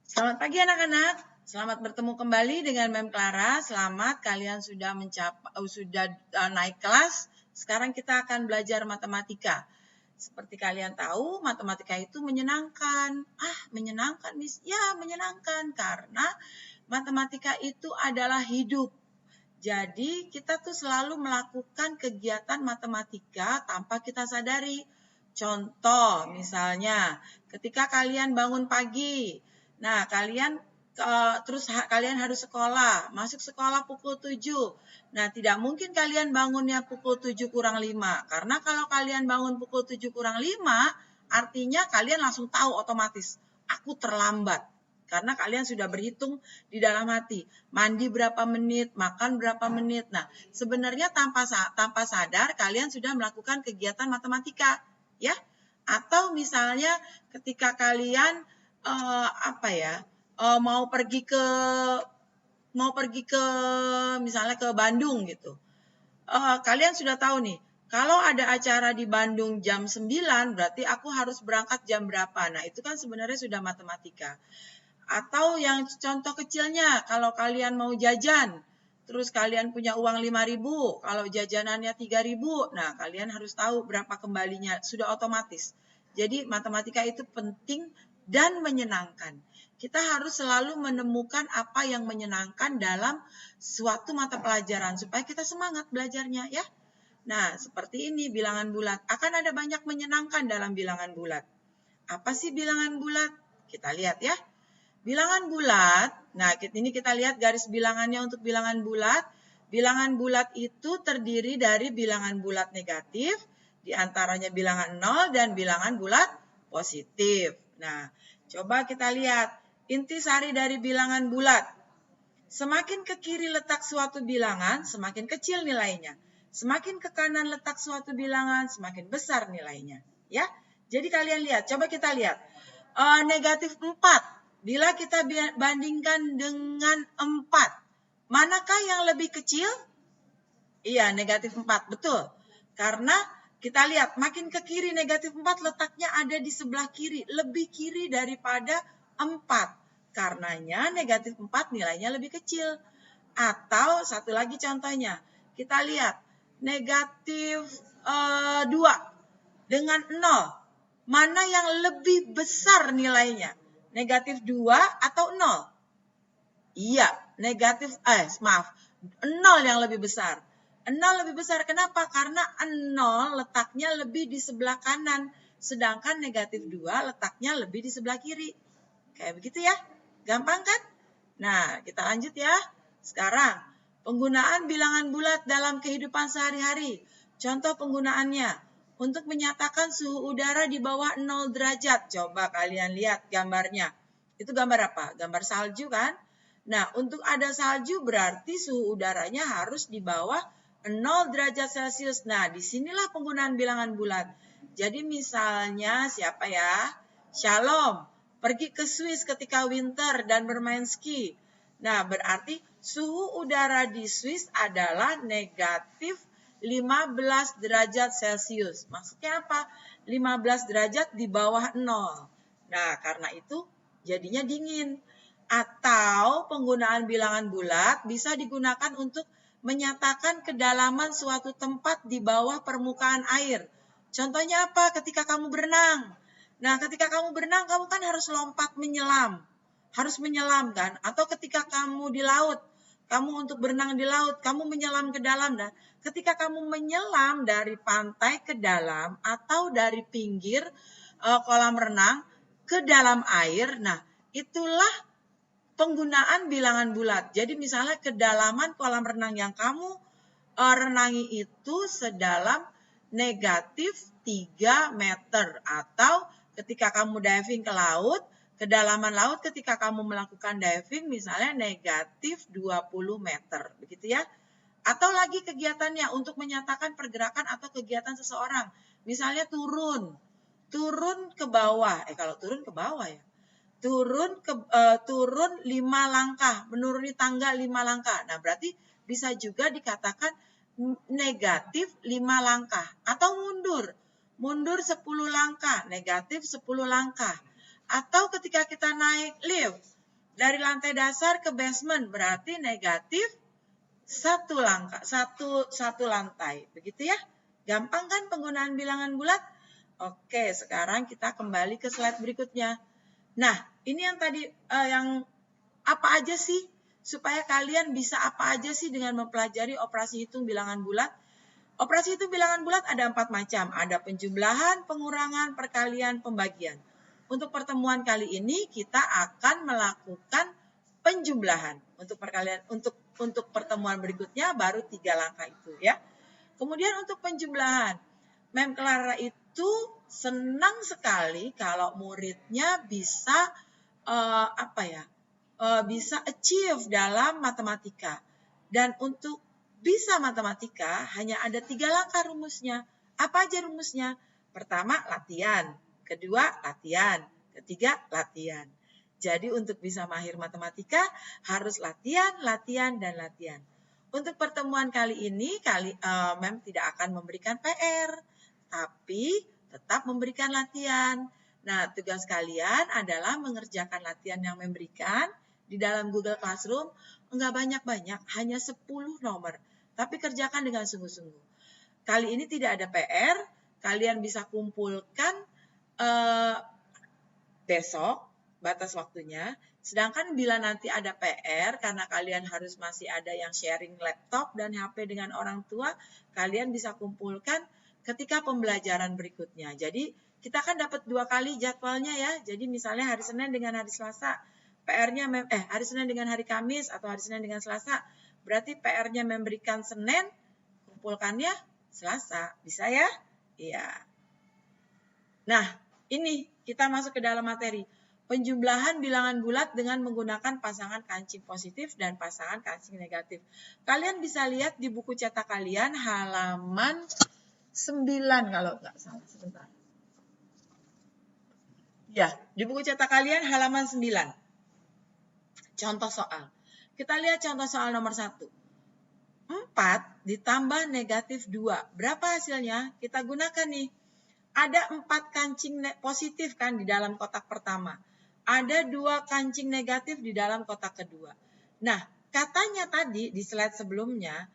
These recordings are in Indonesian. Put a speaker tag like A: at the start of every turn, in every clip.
A: Selamat pagi anak-anak. Selamat bertemu kembali dengan Mem Clara. Selamat kalian sudah naik kelas. Sekarang kita akan belajar matematika. Seperti kalian tahu, matematika itu menyenangkan. Menyenangkan, Miss. Ya, menyenangkan karena matematika itu adalah hidup. Jadi, kita tuh selalu melakukan kegiatan matematika tanpa kita sadari. Contoh, misalnya, ketika kalian bangun pagi, nah kalian kalian harus sekolah, masuk sekolah pukul 7. Nah, tidak mungkin kalian bangunnya pukul 7 kurang 5, karena kalau kalian bangun pukul 7 kurang 5, artinya kalian langsung tahu otomatis, aku terlambat. Karena kalian sudah berhitung di dalam hati, mandi berapa menit, makan berapa menit. Nah, sebenarnya tanpa sadar kalian sudah melakukan kegiatan matematika, ya. Atau misalnya ketika kalian mau pergi ke misalnya ke Bandung gitu. Kalian sudah tahu nih, kalau ada acara di Bandung jam 9, berarti aku harus berangkat jam berapa. Nah, itu kan sebenarnya sudah matematika. Atau yang contoh kecilnya, kalau kalian mau jajan, terus kalian punya uang 5.000, kalau jajanannya 3.000, nah kalian harus tahu berapa kembalinya, sudah otomatis. Jadi matematika itu penting dan menyenangkan. Kita harus selalu menemukan apa yang menyenangkan dalam suatu mata pelajaran supaya kita semangat belajarnya, ya. Nah, seperti ini bilangan bulat. Akan ada banyak menyenangkan dalam bilangan bulat. Apa sih bilangan bulat? Kita lihat ya. Bilangan bulat, nah ini kita lihat garis bilangannya untuk bilangan bulat. Bilangan bulat itu terdiri dari bilangan bulat negatif, diantaranya bilangan 0 dan bilangan bulat positif. Nah, coba kita lihat intisari dari bilangan bulat. Semakin ke kiri letak suatu bilangan, semakin kecil nilainya. Semakin ke kanan letak suatu bilangan, semakin besar nilainya. Ya, jadi kalian lihat, coba kita lihat. Negatif 4. Bila kita bandingkan dengan 4, manakah yang lebih kecil? Iya, negatif 4, betul. Karena kita lihat, makin ke kiri negatif 4 letaknya ada di sebelah kiri, lebih kiri daripada 4. Karenanya negatif 4 nilainya lebih kecil. Atau satu lagi contohnya, kita lihat, negatif 2 dengan 0. Mana yang lebih besar nilainya? Negatif 2 atau 0? Iya, 0 yang lebih besar. 0 lebih besar, kenapa? Karena 0 letaknya lebih di sebelah kanan, sedangkan negatif 2 letaknya lebih di sebelah kiri. Kayak begitu ya, gampang kan? Nah, kita lanjut ya. Sekarang, penggunaan bilangan bulat dalam kehidupan sehari-hari. Contoh penggunaannya. Untuk menyatakan suhu udara di bawah 0 derajat. Coba kalian lihat gambarnya. Itu gambar apa? Gambar salju kan? Nah, untuk ada salju berarti suhu udaranya harus di bawah 0 derajat Celcius. Nah, disinilah penggunaan bilangan bulat. Jadi misalnya siapa ya? Shalom, pergi ke Swiss ketika winter dan bermain ski. Nah, berarti suhu udara di Swiss adalah negatif 15 derajat Celcius. Maksudnya apa? 15 derajat di bawah 0. Nah, karena itu jadinya dingin. Atau penggunaan bilangan bulat bisa digunakan untuk menyatakan kedalaman suatu tempat di bawah permukaan air. Contohnya apa? Ketika kamu berenang. Nah, ketika kamu berenang, kamu kan harus lompat menyelam. Harus menyelam kan? Atau ketika kamu di laut, kamu untuk berenang di laut, kamu menyelam ke dalam. Dan ketika kamu menyelam dari pantai ke dalam atau dari pinggir kolam renang ke dalam air, nah itulah penggunaan bilangan bulat. Jadi misalnya kedalaman kolam renang yang kamu renangi itu sedalam negatif 3 meter. Atau ketika kamu diving ke laut, kedalaman laut ketika kamu melakukan diving misalnya negatif 20 meter. Begitu ya. Atau lagi kegiatannya untuk menyatakan pergerakan atau kegiatan seseorang. Misalnya turun ke bawah. Kalau turun ke bawah ya. Turun 5 langkah, menuruni tangga 5 langkah. Nah, berarti bisa juga dikatakan negatif 5 langkah. Atau mundur 10 langkah, negatif 10 langkah. Atau ketika kita naik lift, Dari lantai dasar ke basement berarti negatif satu lantai. Begitu ya? Gampang kan penggunaan bilangan bulat? Oke, sekarang kita kembali ke slide berikutnya. Nah, ini yang tadi yang apa aja sih? Supaya kalian bisa apa aja sih dengan mempelajari operasi hitung bilangan bulat? Operasi hitung bilangan bulat ada 4 macam. Ada penjumlahan, pengurangan, perkalian, pembagian. Untuk pertemuan kali ini kita akan melakukan penjumlahan. Untuk perkalian untuk pertemuan berikutnya baru 3 langkah itu ya. Kemudian untuk penjumlahan, Mem Clara itu senang sekali kalau muridnya bisa bisa achieve dalam matematika. Dan untuk bisa matematika hanya ada 3 langkah rumusnya. Apa aja rumusnya? Pertama latihan, kedua latihan, ketiga latihan. Jadi untuk bisa mahir matematika harus latihan, latihan, dan latihan. Untuk pertemuan kali ini, Mem tidak akan memberikan PR, tapi tetap memberikan latihan. Nah, tugas kalian adalah mengerjakan latihan yang Mem berikan di dalam Google Classroom. Enggak banyak-banyak, hanya 10 nomor. Tapi kerjakan dengan sungguh-sungguh. Kali ini tidak ada PR, kalian bisa kumpulkan besok, batas waktunya. Sedangkan bila nanti ada PR, karena kalian harus masih ada yang sharing laptop dan HP dengan orang tua, kalian bisa kumpulkan ketika pembelajaran berikutnya. Jadi kita kan dapat 2 kali jadwalnya ya. Jadi misalnya hari Senin dengan hari Selasa, PR-nya hari Senin dengan hari Kamis atau hari Senin dengan Selasa. Berarti PR-nya memberikan Senin, kumpulkannya Selasa. Bisa ya? Iya. Nah, ini kita masuk ke dalam materi. Penjumlahan bilangan bulat dengan menggunakan pasangan kancing positif dan pasangan kancing negatif. Kalian bisa lihat di buku cetak kalian halaman 9 kalau nggak salah. Sebentar. Ya, di buku cetak kalian halaman 9. Contoh soal. Kita lihat contoh soal nomor 1. 4 ditambah negatif 2. Berapa hasilnya? Kita gunakan nih. Ada 4 kancing positif kan di dalam kotak pertama. Ada 2 kancing negatif di dalam kotak kedua. Nah, katanya tadi di slide sebelumnya,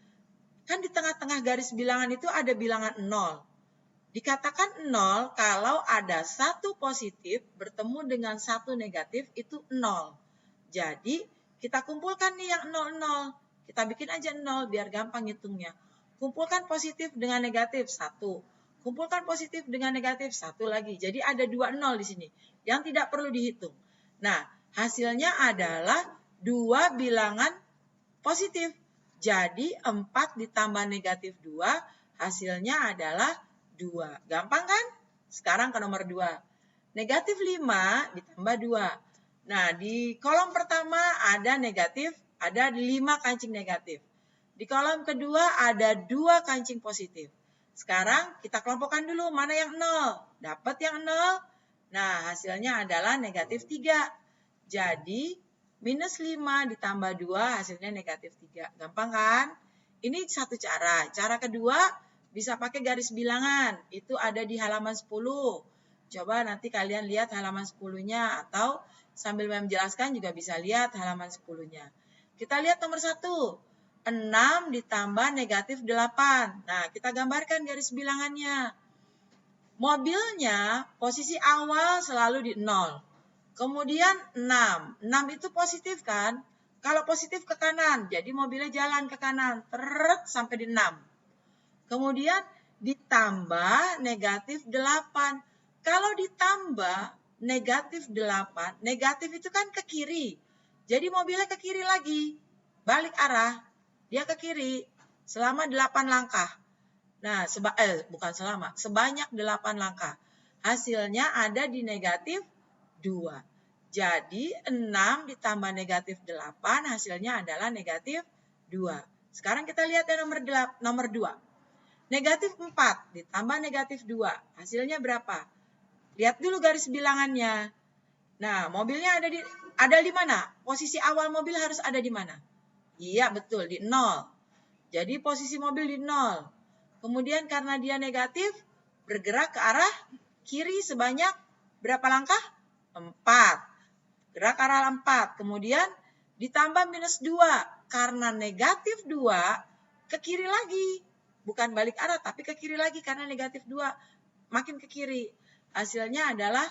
A: kan di tengah-tengah garis bilangan itu ada bilangan 0. Dikatakan 0 kalau ada 1 positif bertemu dengan 1 negatif itu 0. Jadi, kita kumpulkan nih yang 0, 0. Kita bikin aja 0 biar gampang hitungnya. Kumpulkan positif dengan negatif 1. Kumpulkan positif dengan negatif 1 lagi. Jadi ada 2 0 di sini yang tidak perlu dihitung. Nah, hasilnya adalah 2 bilangan positif. Jadi 4 ditambah negatif 2 hasilnya adalah 2. Gampang kan? Sekarang ke nomor 2. Negatif 5 ditambah 2. Nah, di kolom pertama ada negatif, ada 5 kancing negatif. Di kolom kedua ada 2 kancing positif. Sekarang kita kelompokkan dulu mana yang 0. Dapat yang 0. Nah, hasilnya adalah negatif 3. Jadi, minus 5 ditambah 2 hasilnya negatif 3. Gampang kan? Ini satu cara. Cara kedua bisa pakai garis bilangan. Itu ada di halaman 10. Coba nanti kalian lihat halaman 10-nya atau sambil menjelaskan juga bisa lihat halaman 10-nya. Kita lihat nomor 1. 6 ditambah negatif 8. Nah, kita gambarkan garis bilangannya. Mobilnya posisi awal selalu di 0. Kemudian 6. 6 itu positif kan? Kalau positif ke kanan, jadi mobilnya jalan ke kanan. Sampai di 6. Kemudian ditambah negatif 8. Kalau ditambah negatif 8, negatif itu kan ke kiri. Jadi mobilnya ke kiri lagi. Balik arah. Dia ke kiri selama 8 langkah. Nah, sebanyak 8 langkah. Hasilnya ada di negatif 2. Jadi 6 ditambah negatif 8 hasilnya adalah negatif 2. Sekarang kita lihat yang nomor 2. Negatif 4 ditambah negatif 2. Hasilnya berapa? Lihat dulu garis bilangannya. Nah, mobilnya ada di mana? Posisi awal mobil harus ada di mana? Iya, betul, di 0. Jadi posisi mobil di 0. Kemudian karena dia negatif, bergerak ke arah kiri sebanyak berapa langkah? 4. gerak arah 4. Kemudian ditambah minus 2. Karena negatif 2, ke kiri lagi. Bukan balik arah, tapi ke kiri lagi karena negatif 2. Makin ke kiri. Hasilnya adalah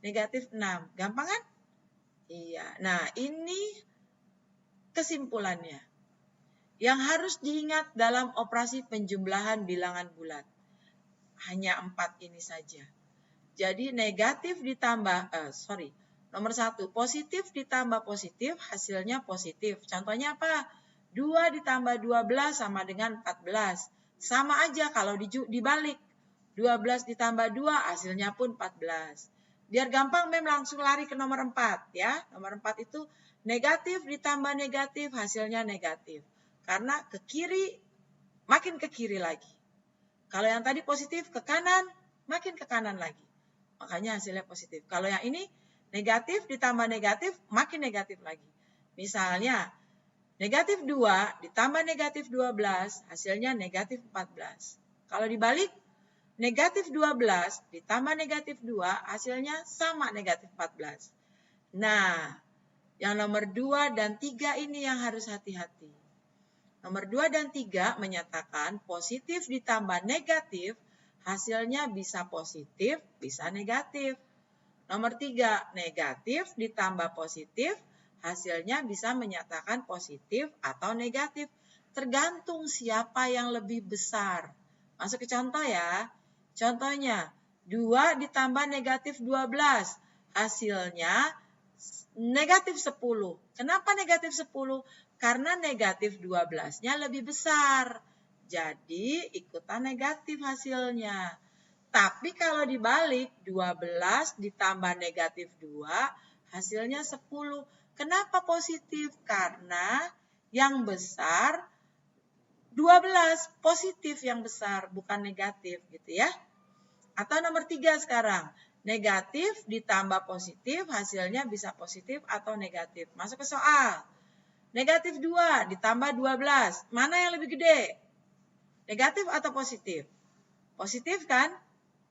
A: negatif 6. Gampang kan? Iya. Nah, ini kesimpulannya. Yang harus diingat dalam operasi penjumlahan bilangan bulat. Hanya 4 ini saja. Jadi negatif ditambah, nomor 1, positif ditambah positif, hasilnya positif. Contohnya apa? 2 ditambah 12 sama dengan 14. Sama aja kalau dibalik. 12 ditambah 2, hasilnya pun 14. Biar gampang, Mem langsung lari ke nomor 4. Ya. Nomor 4 itu negatif ditambah negatif, hasilnya negatif. Karena ke kiri, makin ke kiri lagi. Kalau yang tadi positif ke kanan, makin ke kanan lagi. Makanya hasilnya positif. Kalau yang ini negatif ditambah negatif, makin negatif lagi. Misalnya, negatif 2 ditambah negatif 12, hasilnya negatif 14. Kalau dibalik, negatif 12 ditambah negatif 2, hasilnya sama negatif 14. Nah, yang nomor 2 dan 3 ini yang harus hati-hati. Nomor 2 dan 3 menyatakan positif ditambah negatif, hasilnya bisa positif, bisa negatif. Nomor 3, negatif ditambah positif, hasilnya bisa menyatakan positif atau negatif. Tergantung siapa yang lebih besar. Masuk ke contoh ya. Contohnya, 2 ditambah negatif 12, hasilnya negatif 10. Kenapa negatif 10? Karena negatif 12-nya lebih besar. Jadi ikutan negatif hasilnya. Tapi kalau dibalik 12 ditambah negatif 2 hasilnya 10. Kenapa positif? Karena yang besar 12, positif yang besar, bukan negatif gitu ya. Atau nomor 3 sekarang. Negatif ditambah positif hasilnya bisa positif atau negatif. Masuk ke soal. Negatif 2 ditambah 12. Mana yang lebih gede? Negatif atau positif? Positif kan?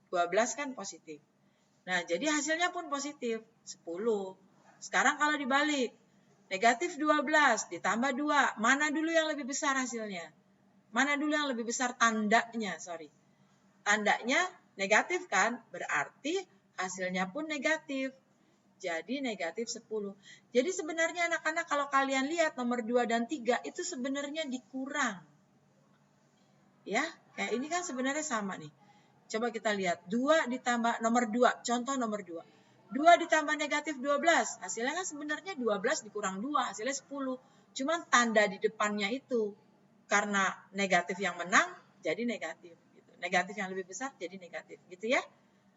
A: 12 kan positif. Nah, jadi hasilnya pun positif. 10. Sekarang kalau dibalik. Negatif 12 ditambah 2. Mana dulu yang lebih besar hasilnya? Mana dulu yang lebih besar tandanya? Tandanya negatif kan? Berarti hasilnya pun negatif. Jadi negatif 10. Jadi sebenarnya anak-anak kalau kalian lihat nomor 2 dan 3 itu sebenarnya dikurang. Ya, kayak ini kan sebenarnya sama nih. Coba kita lihat. 2 ditambah nomor 2. Contoh nomor 2. 2 ditambah negatif 12. Hasilnya kan sebenarnya 12 dikurang 2. Hasilnya 10. Cuman tanda di depannya itu. Karena negatif yang menang, jadi negatif. Gitu. Negatif yang lebih besar, jadi negatif. Gitu ya.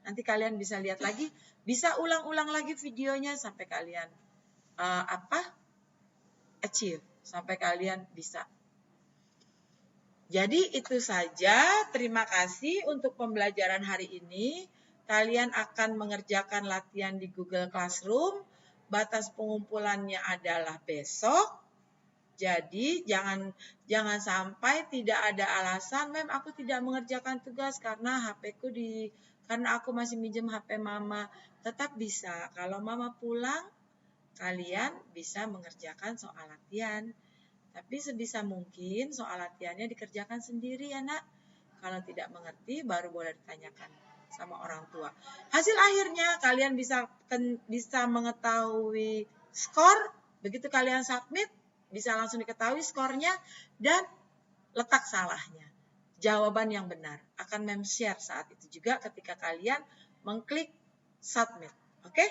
A: Nanti kalian bisa lihat lagi, bisa ulang-ulang lagi videonya sampai kalian achieve, sampai kalian bisa. Jadi itu saja, terima kasih untuk pembelajaran hari ini. Kalian akan mengerjakan latihan di Google Classroom. Batas pengumpulannya adalah besok. Jadi jangan sampai tidak ada alasan, Mem aku tidak mengerjakan tugas karena karena aku masih minjem HP mama. Tetap bisa. Kalau mama pulang, kalian bisa mengerjakan soal latihan. Tapi sebisa mungkin soal latihannya dikerjakan sendiri ya nak. Kalau tidak mengerti baru boleh ditanyakan sama orang tua. Hasil akhirnya kalian bisa mengetahui skor. Begitu kalian submit, bisa langsung diketahui skornya dan letak salahnya. Jawaban yang benar akan Mem share saat itu juga ketika kalian mengklik submit. Oke?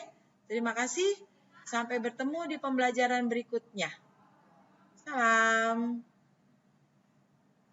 A: Terima kasih. Sampai bertemu di pembelajaran berikutnya. Salam.